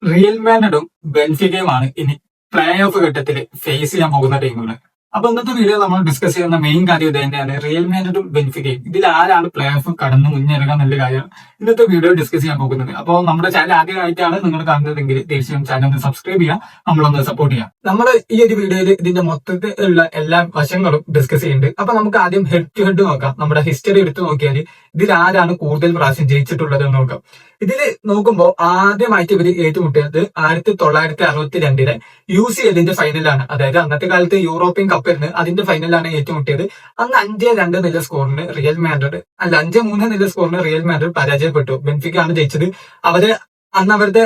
Real മാഡ്രിഡും ബെൻഫിക്കയുമാണ് ഇനി play off ഘട്ടത്തിൽ face ചെയ്യാൻ പോകുന്ന ടീമുകൾ. അപ്പൊ ഇന്നത്തെ വീഡിയോ നമ്മൾ ഡിസ്കസ് ചെയ്യുന്ന മെയിൻ കാര്യം ഇത് തന്നെയാണ്. റിയൽ മാഡ്രിഡും ബെൻഫിക്കയും ഇതിൽ ആരാണ് പ്ലേ ഓഫ് കടന്ന് മുന്നേറുക എന്നുള്ള കാര്യമാണ് ഇന്നത്തെ വീഡിയോ ഡിസ്കസ് ചെയ്യാൻ പോകുന്നത്. അപ്പോൾ നമ്മുടെ ചാനൽ ആദ്യമായിട്ടാണ് നിങ്ങൾ കാണുന്നതെങ്കിൽ തീർച്ചയായും ചാനൽ ഒന്ന് സബ്സ്ക്രൈബ് ചെയ്യാം, നമ്മളൊന്ന് സപ്പോർട്ട് ചെയ്യാം. നമ്മൾ ഈ ഒരു വീഡിയോയിൽ ഇതിന്റെ മൊത്തത്തിലുള്ള എല്ലാ വശങ്ങളും ഡിസ്കസ് ചെയ്യുന്നുണ്ട്. അപ്പൊ നമുക്ക് ആദ്യം ഹെഡ് ടു ഹെഡ് നോക്കാം. നമ്മുടെ ഹിസ്റ്ററി എടുത്തു നോക്കിയാൽ ഇതിൽ ആരാണ് കൂടുതൽ പ്രാവശ്യം ജയിച്ചിട്ടുള്ളത് എന്ന് നോക്കാം. ഇതിൽ നോക്കുമ്പോൾ ആദ്യമായിട്ട് ഇവർ ഏറ്റുമുട്ടിയത് 1962 UCL ഫൈനലാണ്. അതായത് അന്നത്തെ കാലത്ത് യൂറോപ്യൻ കപ്പായിരുന്നു, അതിന്റെ ഫൈനലാണ് ഏറ്റുമുട്ടിയത്. അന്ന് 5-2 നില സ്കോറിന് റിയൽ മാഡ്രിഡ് 5-3 നില സ്കോറിന് റിയൽ മാഡ്രിഡ് പരാജയപ്പെട്ടു. ബെൻഫിക്ക ആണ് ജയിച്ചത്. അവരുടെ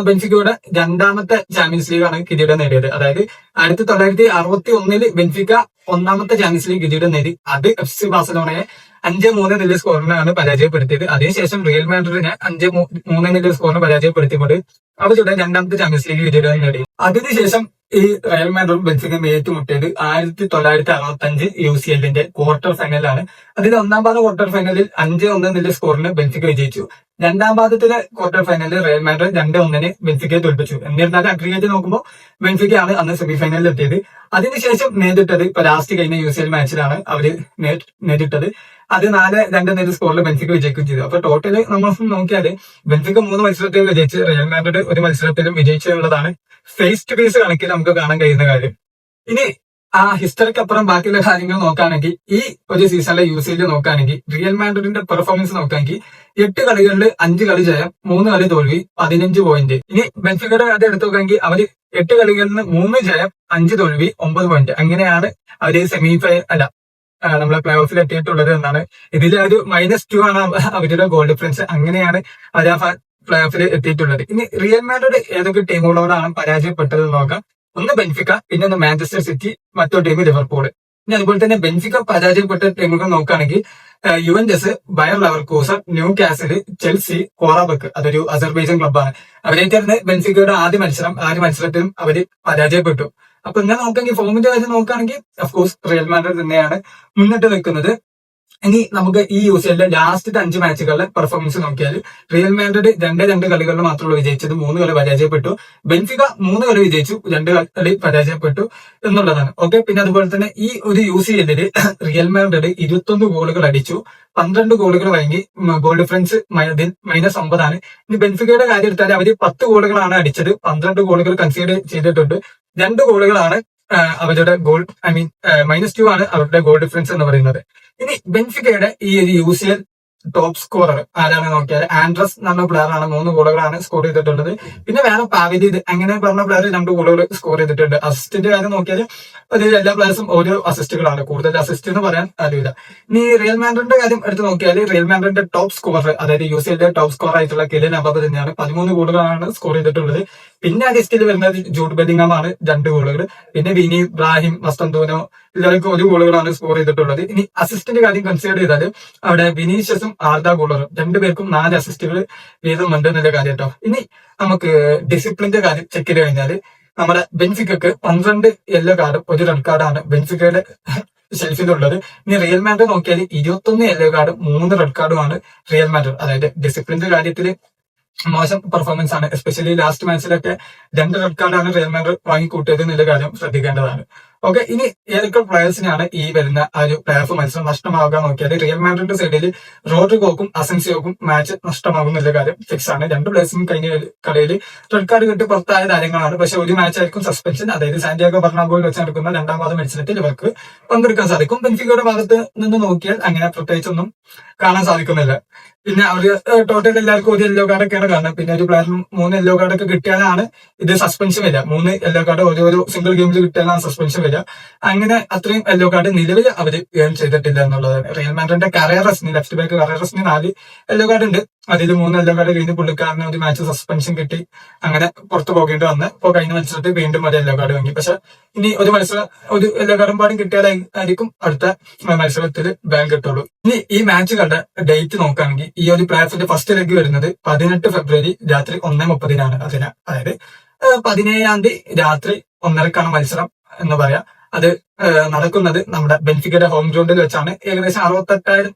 ബെൻഫിക്കയുടെ രണ്ടാമത്തെ ചാമ്പ്യൻസ് ലീഗ് ആണ് കിരീടം നേടിയത്. അതായത് 1961 ബെൻഫിക്ക ഒന്നാമത്തെ ചാമ്പ്യൻസ് ലീഗ് കിരീടം നേടി. അത് FC ബാഴ്സലോണയെ 5-3 നില സ്കോറിനാണ് പരാജയപ്പെടുത്തിയത്. അതിനുശേഷം റിയൽ മാഡ്രിഡിനെ 5-3 നില സ്കോറിന് പരാജയപ്പെടുത്തിക്കൊണ്ട് അവരുടെ രണ്ടാമത്തെ ചാമ്പ്യൻസ് ലീഗ് കിരീടം നേടി. അതിനുശേഷം ഈ റയൽ മാഡ്രിഡും ബെൻഫിക്കയും ഏറ്റുമുട്ടിയത് 1965 UCL ക്വാർട്ടർ ഫൈനലാണ്. അതിൽ ഒന്നാം പാദ ക്വാർട്ടർ ഫൈനലിൽ 5-1 നില സ്കോറിന് ബെൻഫിക്ക വിജയിച്ചു. രണ്ടാം പാദത്തിലെ ക്വാർട്ടർ ഫൈനലിൽ റയൽ മാഡ്രിഡ് 2-1 ബെൻഫിക്കയെ തോൽപ്പിച്ചു. എന്നിരുന്നാലും അഗ്രിഗേറ്റ് നോക്കുമ്പോൾ ബെൻഫിക്കയാണ് അന്ന് സെമിഫൈനലിൽ എത്തിയത്. അതിനുശേഷം നേരിട്ടത് ഇപ്പൊ ലാസ്റ്റ് കഴിഞ്ഞ UCL മാച്ചിലാണ് അവര് നേരിട്ടത്. അത് 4-2 നില സ്കോറിൽ ബെൻഫിക്ക വിജയിക്കുകയും ചെയ്തു. അപ്പൊ ടോട്ടല് നമ്മൾ നോക്കിയാൽ ബെൻഫിക്ക 3 മത്സരത്തിൽ വിജയിച്ച് റിയൽ മാഡ്രിഡ് 1 മത്സരത്തിലും വിജയിച്ചു എന്നുള്ളതാണ് ഫേസ് ടു ഫേസ് കണക്കിൽ നമുക്ക് കാണാൻ കഴിയുന്ന കാര്യം. ഇനി ആ ഹിസ്റ്ററിക്കപ്പുറം ബാക്കിയുള്ള കാര്യങ്ങൾ നോക്കുകയാണെങ്കിൽ ഈ ഒരു സീസണിലെ UCL നോക്കുകയാണെങ്കിൽ റിയൽ മാഡ്രിഡിന്റെ പെർഫോമൻസ് നോക്കുകയാണെങ്കിൽ 8 കളികളിൽ 5 കളി ജയം, 3 കളി തോൽവി, 15 പോയിന്റ്. ഇനി ബെൻഫിക്കയുടെ കാര്യം എടുത്തു നോക്കുകയാണെങ്കിൽ അവര് 8 കളികളിൽ നിന്ന് 3 ജയം, 5 തോൽവി, 9 പോയിന്റ്. അങ്ങനെയാണ് അവര് നമ്മളെ പ്ലേ ഓഫിൽ എത്തിയിട്ടുള്ളത് എന്നാണ്. ഇതിൽ ഒരു -2 ആണ് അവരുടെ ഗോൾ ഡിഫറൻസ്. അങ്ങനെയാണ് അവർ ആ പ്ലേ ഓഫിൽ എത്തിയിട്ടുള്ളത്. ഇനി റിയൽ മാഡ്രിഡ് ഏതൊക്കെ ടീമുകളോടാണ് പരാജയപ്പെട്ടത് നോക്കാം. ഒന്ന് ബെൻഫിക്ക, പിന്നെ ഒന്ന് മാഞ്ചസ്റ്റർ സിറ്റി, മറ്റൊരു ടീം ലിവർപൂൾ. ഇനി അതുപോലെ തന്നെ ബെൻഫിക്ക പരാജയപ്പെട്ട ടീമുകൾ നോക്കുകയാണെങ്കിൽ Juventus, Bayer Leverkusen, Newcastle, Chelsea, Qarabag, അതൊരു അസർബൈജൻ ക്ലബ്ബാണ്. അവരായിട്ടായിരുന്നു ബെൻഫിക്കയുടെ ആദ്യ മത്സരം. ആ ഒരു മത്സരത്തിലും അവര് പരാജയപ്പെട്ടു. അപ്പൊ ഇങ്ങനെ നോക്കുകയാണെങ്കിൽ ഫോമിന്റെ കാര്യം നോക്കുകയാണെങ്കിൽ അഫ്കോഴ്സ് റിയൽ മാഡ്രിഡ് തന്നെയാണ് മുന്നിട്ട് നിൽക്കുന്നത്. ഇനി നമുക്ക് ഈ UCL ലാസ്റ്റത്തെ 5 മാച്ചുകളിലെ പെർഫോമൻസ് നോക്കിയാൽ റിയൽ മാഡ്രിഡ് 2 കളികളിൽ മാത്രമുള്ള വിജയിച്ചത്, 3 കളി പരാജയപ്പെട്ടു. ബെൻഫിക്ക 3 കളി വിജയിച്ചു, 2 കളി പരാജയപ്പെട്ടു എന്നുള്ളതാണ്. ഓക്കെ, പിന്നെ അതുപോലെ തന്നെ ഈ ഒരു UCL റിയൽ മാഡ്രിഡ് 21 ഗോളുകൾ അടിച്ചു, 12 ഗോളുകൾ വഴങ്ങി. ഗോൾ ഡിഫറൻസ് -9 ഇനി ബെൻഫിക്കയുടെ കാര്യം എടുത്താൽ അവര് 10 ഗോളുകളാണ് അടിച്ചത്, 12 ഗോളുകൾ കൺസീഡ് ചെയ്തിട്ടുണ്ട്. 2 ഗോളുകളാണ് അവരുടെ -2 ആണ് അവരുടെ ഗോൾ ഡിഫറൻസ് എന്ന് പറയുന്നത്. ഇനി ബെൻഫിക്കയുടെ ഈ ഒരു UCL ടോപ്പ് സ്കോറർ ആരാണ് നോക്കിയാൽ ആൻഡ്രസ് എന്ന് പറഞ്ഞ പ്ലെയർ ആണ്. 3 ഗോളുകളാണ് സ്കോർ ചെയ്തിട്ടുള്ളത്. പിന്നെ വേറെ പാവലീദ് അങ്ങനെ പറഞ്ഞ പ്ലെയർ 2 ഗോളുകൾ സ്കോർ ചെയ്തിട്ടുണ്ട്. അസിസ്റ്റിന്റെ കാര്യം നോക്കിയാൽ എല്ലാ പ്ലെയേഴ്സും ഓരോ അസിസ്റ്റുകളാണ്, കൂടുതൽ അസിസ്റ്റ് എന്ന് പറയാൻ അറിയില്ല. ഇനി റിയൽ മാഡ്രിഡിന്റെ കാര്യം എടുത്ത് നോക്കിയാൽ റിയൽ മാഡ്രിഡിന്റെ ടോപ്പ് സ്കോറർ, അതായത് UCL ടോപ്പ് സ്കോർ ആയിട്ടുള്ള കിലിയൻ എംബാപ്പെ തന്നെയാണ്. 13 ഗോളുകളാണ് സ്കോർ ചെയ്തിട്ടുള്ളത്. പിന്നെ ആ ലിസ്റ്റിൽ വരുന്നത് ജൂഡ് ബെല്ലിംഗം ആണ്, 2 ഗോളുകൾ. പിന്നെ വിനി, ഇബ്രാഹിം, മസ്തന്തോനോ ഇവർക്ക് 1 ഗോളുകളാണ് സ്കോർ ചെയ്തിട്ടുള്ളത്. ഇനി അസിസ്റ്റിന്റെ കാര്യം കൺസിഡർ ചെയ്താൽ അവിടെ വിനീഷ്യസും ആർദ ഗോളറും 2 പേർക്കും 4 അസിസ്റ്റുകൾ വീതം ഉണ്ട് എന്നുള്ള കാര്യം കേട്ടോ. ഇനി നമുക്ക് ഡിസിപ്ലിന്റെ കാര്യം ചെക്ക് ചെയ്ത് കഴിഞ്ഞാൽ നമ്മുടെ ബെൻഫിക്കക്ക് 12 യെല്ലോ കാർഡും 1 റെഡ് കാർഡാണ് ബെൻഫിക്കയുടെ ഷെൽഫിലുള്ളത്. ഇനി റിയൽ മാഡ്രിഡ് നോക്കിയാൽ 21 യെല്ലോ കാർഡും 3 റെഡ് കാർഡുമാണ് റിയൽ മാഡ്രിഡ്. അതായത് ഡിസിപ്ലിന്റെ കാര്യത്തിൽ മോശം പെർഫോമൻസ് ആണ്. എസ്പെഷ്യലി ലാസ്റ്റ് മാച്ചിലൊക്കെ 2 റെഡ് കാർഡാണ് റിയൽ മാഡ്രിഡ് വാങ്ങിക്കൂട്ടിയത് എന്നുള്ള കാര്യം ശ്രദ്ധിക്കേണ്ടതാണ്. ഓക്കെ, ഇനി ഏതൊക്കെ പ്ലെയേഴ്സിനാണ് ഈ വരുന്ന ആ ഒരു പ്ലേ ഓഫ് മത്സരം നഷ്ടമാകാൻ നോക്കിയാൽ റിയൽ മാഡ്രിഡിന്റെ സൈഡിൽ റോഡ്രിഗോക്കും അസൻസിയോക്കും മാച്ച് നഷ്ടമാകും എന്നുള്ള കാര്യം ഫിക്സ് ആണ്. 2 പ്ലേയേഴ്സും കഴിഞ്ഞ കളിയിൽ റെഡ് കാർഡ് കിട്ടി പുറത്തായ താരങ്ങളാണ്. പക്ഷെ ഒരു മാച്ച് ആയിരിക്കും സസ്പെൻഷൻ. അതായത് സാന്റിയാഗോ ബെർണാബോയിൽ വെച്ച് നടക്കുന്ന 2ാം പാദ മത്സരത്തിൽ ഇവർക്ക് പങ്കെടുക്കാൻ സാധിക്കും. ബെൻഫിക്കയുടെ ഭാഗത്ത് നിന്ന് നോക്കിയാൽ അങ്ങനെ പ്രത്യേകിച്ചൊന്നും കാണാൻ സാധിക്കുന്നില്ല. പിന്നെ അവര് ടോട്ടൽ എല്ലാവർക്കും 1 യെല്ലോ കാർഡൊക്കെയാണ് കാണുന്നത്. പിന്നെ ഒരു പ്ലെയറിന് 3 യെല്ലോ കാർഡൊക്കെ കിട്ടിയാലാണ് ഇത് സസ്പെൻഷൻ വരിക. 3 യെല്ലോ കാർഡ് ഓരോ സിംഗിൾ ഗെയിമിൽ കിട്ടിയാലാണ് സസ്പെൻഷൻ വരിക. അങ്ങനെ അത്രയും യെല്ലോ കാർഡ് നിലവിൽ അവർ ഏൺ ചെയ്തിട്ടില്ല എന്നുള്ളതാണ്. റിയൽ മാഡ്രിഡിന്റെ കറേറസിന്, ലെഫ്റ്റ് ബാക്ക് കറേറസിന് 4 യെല്ലോ കാർഡ് ഉണ്ട്. അതിൽ 3 യെല്ലോ കാർഡ് കഴിഞ്ഞ് പുള്ളിക്കാരന് ഒരു മാച്ച് സസ്പെൻഷൻ കിട്ടി, അങ്ങനെ പുറത്തു പോകേണ്ടി വന്ന്. ഇപ്പോൾ കഴിഞ്ഞ മത്സരത്തിൽ വീണ്ടും 1 യെല്ലോ കാർഡ് വാങ്ങി. പക്ഷെ ഇനി ഒരു യെല്ലോ കാർഡും പാടും കിട്ടിയാലായിരിക്കും അടുത്ത മത്സരത്തിൽ ബാൻ കിട്ടുള്ളൂ. ഇനി ഈ മാച്ചുകളുടെ ഡേറ്റ് നോക്കുകയാണെങ്കിൽ ഈ ഒരു പ്ലേ ഓഫിന്റെ ഫസ്റ്റ് ലെഗ് വരുന്നത് 18 ഫെബ്രുവരി രാത്രി 1:30 അതായത് 17-ാം തീയതി രാത്രി 1:30 മത്സരം എന്ന് പറയാം. അത് നടക്കുന്നത് നമ്മുടെ ബെൻഫിക്കയുടെ ഹോം ഗ്രൗണ്ടിൽ വെച്ചാണ്. ഏകദേശം 68,000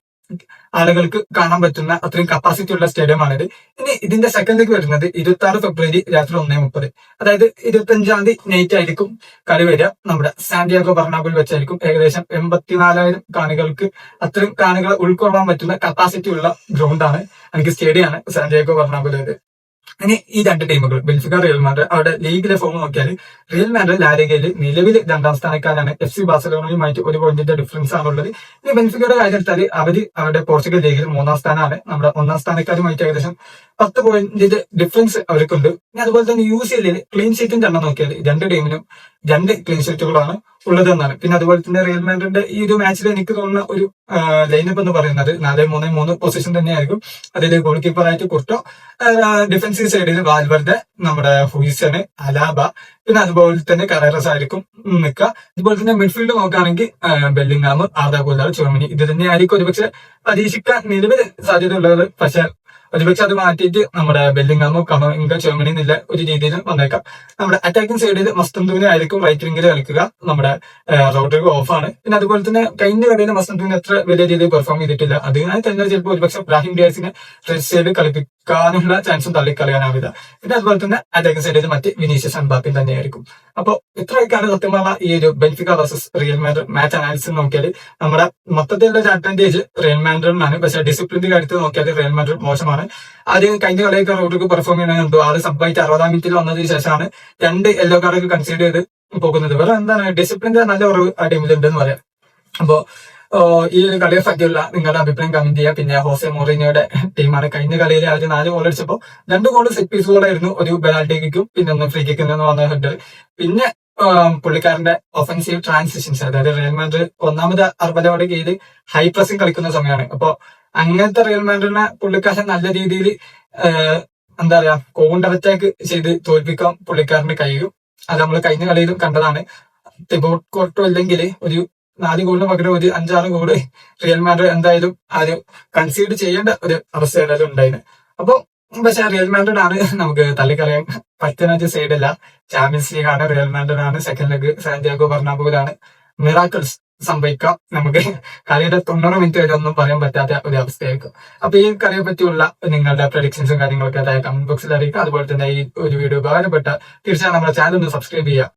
ആളുകൾക്ക് കാണാൻ പറ്റുന്ന അത്രയും കപ്പാസിറ്റി ഉള്ള സ്റ്റേഡിയമാണിത്. ഇനി ഇതിന്റെ സെക്കൻഡ് ലെഗ് വരുന്നത് 26 ഫെബ്രുവരി രാത്രി 1:30, അതായത് 25 നൈറ്റ് ആയിരിക്കും കളി വരിക. നമ്മുടെ സാന്റിയാഗോ ബെർണാബിൽ വെച്ചായിരിക്കും. ഏകദേശം 84,000 കാണികൾക്ക്, അത്രയും കാണികളെ ഉൾക്കൊള്ളാൻ പറ്റുന്ന കപ്പാസിറ്റി ഉള്ള ഗ്രൗണ്ടാണ്, എനിക്ക് സ്റ്റേഡിയമാണ് സാന്റിയാഗോ ബെർണാബിലേത്. ഇനി ഈ രണ്ട് ടീമുകൾ ബെൻഫിക്ക, റിയൽ മാഡ്രിഡ്, അവിടെ ലീഗിലെ ഫോം നോക്കിയാൽ റിയൽ മാഡ്രിഡ് ലാലിഗയിൽ നിലവിൽ 2ാം സ്ഥാനക്കാരാണ്. FC ബാഴ്സലോണയുമായിട്ട് 1 പോയിന്റിന്റെ ഡിഫറൻസ് ആണുള്ളത്. ഇനി ബെൻഫിക്കയുടെ കാര്യം എടുത്താൽ അവരുടെ പോർച്ചുഗൽ ലീഗിൽ 3ാം സ്ഥാനമാണ്. നമ്മുടെ 1ാം സ്ഥാനക്കാരുമായിട്ട് ഏകദേശം 10 പോയിന്റിന്റെ ഡിഫറൻസ് അവർക്കുണ്ട്. ഇനി അതുപോലെ തന്നെ UCL ക്ലീൻ ഷീറ്റിന്റെ എണ്ണം നോക്കിയാൽ രണ്ട് ടീമിനും 2 ക്ലീൻ ഷീറ്റുകളാണ് ഉള്ളതെന്നാണ്. പിന്നെ അതുപോലെ തന്നെ റിയൽ മാഡ്രിഡിന്റെ ഈ ഒരു മാച്ചിൽ എനിക്ക് തോന്നുന്ന ഒരു ലൈനപ്പ് എന്ന് പറയുന്നത് 4-3-3 പൊസിഷൻ തന്നെയായിരിക്കും. അതിൽ ഗോൾ കീപ്പറായിട്ട് കുർട്ടോ, ഡിഫൻസീവ് സൈഡിൽ വാൽവർഡെ, നമ്മുടെ ഹുയിസന്, അലാബ, പിന്നെ അതുപോലെ തന്നെ കറേറസ് ആയിരിക്കും നിൽക്കുക. അതുപോലെ തന്നെ മിഡ്ഫീൽഡ് നോക്കുകയാണെങ്കിൽ ബെല്ലിംഗാം, ആർദാ ഗുലാർ, ചുവമിനി, ഇത് തന്നെയായിരിക്കും ഒരുപക്ഷെ പരീക്ഷിക്കാൻ നിലവിൽ സാധ്യതയുള്ളത്. പക്ഷെ ഒരുപക്ഷെ അത് മാറ്റിയിട്ട് നമ്മുടെ ബെല്ലിംഗാമോ കമോയിങ്ക, ചുവമിനി എന്നുള്ള ഒരു രീതിയിൽ വന്നേക്കാം. നമ്മുടെ അറ്റാക്കിംഗ് സൈഡിൽ മസ്തന്തുവിനെ ആയിരിക്കും റൈറ്റ് വിംഗിൽ കളിക്കുക. നമ്മുടെ റോഡ്രിഗോ ഓഫാണ്. പിന്നെ അതുപോലെ തന്നെ കഴിഞ്ഞ കളിയിൽ മസ്തന്തുവിന് എത്ര വലിയ രീതിയിൽ പെർഫോം ചെയ്തിട്ടില്ല. അതിനായി തന്നെ ചിലപ്പോൾ ഒരുപക്ഷെ ബ്രാഹിം ഡിയാസിനെ റെഡ് സൈഡിൽ കളിപ്പിക്കാനുള്ള ചാൻസും തള്ളിക്കളയാനാവില്ല. പിന്നെ അതുപോലെ തന്നെ അറ്റാക്കിംഗ് സൈഡിൽ മറ്റ് വിനീഷ്യസ് എംബാപ്പെ തന്നെയായിരിക്കും. അപ്പോൾ ഇത്രയൊക്കെയാണ് സത്യം പറഞ്ഞാൽ ഈ ഒരു Benfica versus real Madrid match analysis നോക്കിയാൽ നമ്മുടെ മൊത്തത്തിലുള്ള ഒരു അഡ്വാൻറ്റേജ് റിയൽ മാഡ്രിഡിനാണ്. പക്ഷേ ഡിസിപ്ലിന്റെ കാര്യത്തിൽ നോക്കിയാൽ റിയൽ മാഡ്രിഡ് മോശമാണ്. ആദ്യം കഴിഞ്ഞ കളിയൊക്കെ റോഡ്രിഗോ പെർഫോം ചെയ്യുന്നുണ്ടോ, ആള് സബ്ബായിട്ട് 60ാം മിനിറ്റിൽ വന്നതിന് ശേഷമാണ് 2 യെല്ലോ കാർഡൊക്കെ കൺസിഡർ ചെയ്ത് പോകുന്നത്. വേറെ എന്താണ്, ഡിസിപ്ലിന്റെ നല്ല കുറവ് ആ ടീമിലുണ്ടെന്ന് പറയാം. അപ്പോ ഈ ഒരു കളിയെ പറ്റിയുള്ള നിങ്ങളുടെ അഭിപ്രായം കമന്റ് ചെയ്യുക. പിന്നെ ഹോസെ മൊറീനിയോയുടെ ടീമാണ്. കഴിഞ്ഞ കളിയിൽ അവർ 4 ഗോൾ അടിച്ചപ്പോൾ 2 ഗോൾ സെറ്റ് പീസുകളായിരുന്നു. ഒരു പെനാൽറ്റി കിക്കും, പിന്നെ ഒന്ന് ഫ്രീ കിക്കിൽ നിന്ന് വന്ന ഹെഡർ. പിന്നെ പുള്ളിക്കാരന്റെ ഒഫൻസീവ് ട്രാൻസിഷൻസ്, അതായത് റിയൽ മാഡ്രിഡ് 1ാമത് അർബലോയുടെ കീഴിൽ ഹൈ പ്രസിംഗ് കളിക്കുന്ന സമയമാണ്. അപ്പോ അങ്ങനത്തെ റിയൽ മാഡ്രിഡിനെ പുള്ളിക്കാരൻ നല്ല രീതിയിൽ എന്താ പറയാ കൗണ്ടർ അറ്റാക്ക് ചെയ്ത് തോൽപ്പിക്കാൻ പുള്ളിക്കാരന് കഴിയും. അത് നമ്മൾ കഴിഞ്ഞ കളിയിലും കണ്ടതാണ്. തിബോട്ട് കോർട്ടോ ഇല്ലെങ്കിൽ ഒരു 4 ഗോളിന് പകരം ഒരു 5-6 ഗോള് റിയൽ മാഡ്രിഡ് എന്തായാലും അത് കൺസീഡ് ചെയ്യേണ്ട ഒരു അവസ്ഥ ഏതായാലും ഉണ്ടായിരുന്നു. അപ്പൊ പക്ഷെ റിയൽ മാഡ്രിഡ് ആണ് നമുക്ക് തള്ളിക്കളയാൻ പറ്റുന്ന സൈഡല്ല. ചാമ്പ്യൻസ് ലീഗ് ആണ്, റിയൽ മാഡ്രിഡ് ആണ്. സെക്കൻഡ് ലെഗ് സാന്റിയാഗോ ബെർണാബിയിലാണ്. മിറാക്കിൾസ് സംഭവിക്കാം. നമുക്ക് കളിയുടെ 90 മിനിറ്റ് വരെ ഒന്നും പറയാൻ പറ്റാത്ത ഒരു അവസ്ഥയായിരിക്കും. അപ്പൊ ഈ കളിയെ പറ്റിയുള്ള നിങ്ങളുടെ പ്രഡിക്ഷൻസും കാര്യങ്ങളൊക്കെ കമന്റ് ബോക്സിൽ അറിയിക്കുക. അതുപോലെ തന്നെ ഈ ഒരു വീഡിയോ ഉപകാരപ്പെട്ട തീർച്ചയായും നമ്മുടെ ചാനൽ ഒന്ന് സബ്സ്ക്രൈബ് ചെയ്യുക.